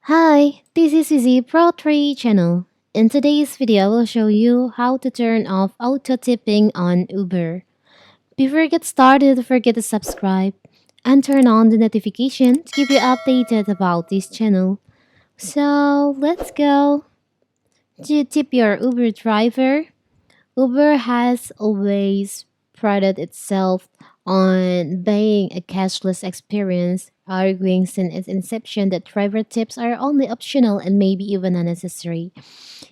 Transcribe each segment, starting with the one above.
Hi, this is Izzy Pro 3 channel. In today's video, I will show you how to turn off auto tipping on Uber. Before we get started, don't forget to subscribe and turn on the notification to keep you updated about this channel. So let's go. To tip your Uber driver, Uber has always prided itself on being a cashless experience, arguing since its inception that driver tips are only optional and maybe even unnecessary.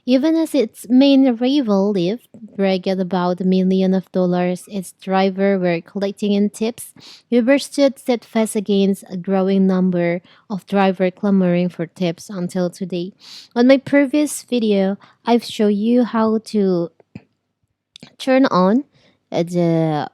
Even as its main rival, Lyft, bragged about the million of dollars its driver were collecting in tips, Uber stood steadfast against a growing number of driver clamoring for tips until today. On my previous video, I've shown you how to turn on the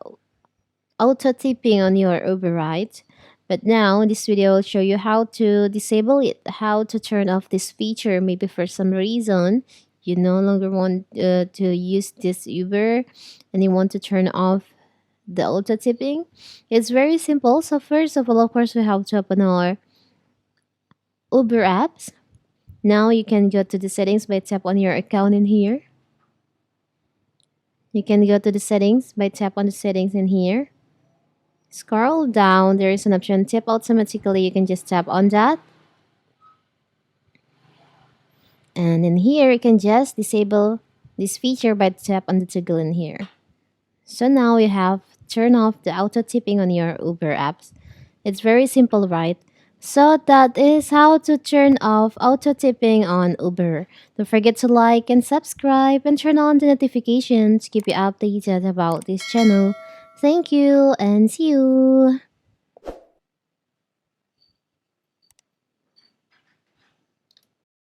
auto tipping on your Uber ride. But now this video will show you how to disable it, how to turn off this feature. Maybe for some reason you no longer want to use this Uber and you want to turn off the auto tipping. It's very simple. So first of all, of course, we have to open our Uber apps. Now you can go to the settings by tap on your account in here. You can go to the settings by tap on the settings in here. Scroll down, there is an option tip automatically. You can just tap on that. And in here, you can just disable this feature by tap on the toggle in here. So now you have turn off the auto tipping on your Uber apps. It's very simple, right? So that is how to turn off auto tipping on Uber. Don't forget to like and subscribe and turn on the notifications to keep you updated about this channel. Thank you and see you.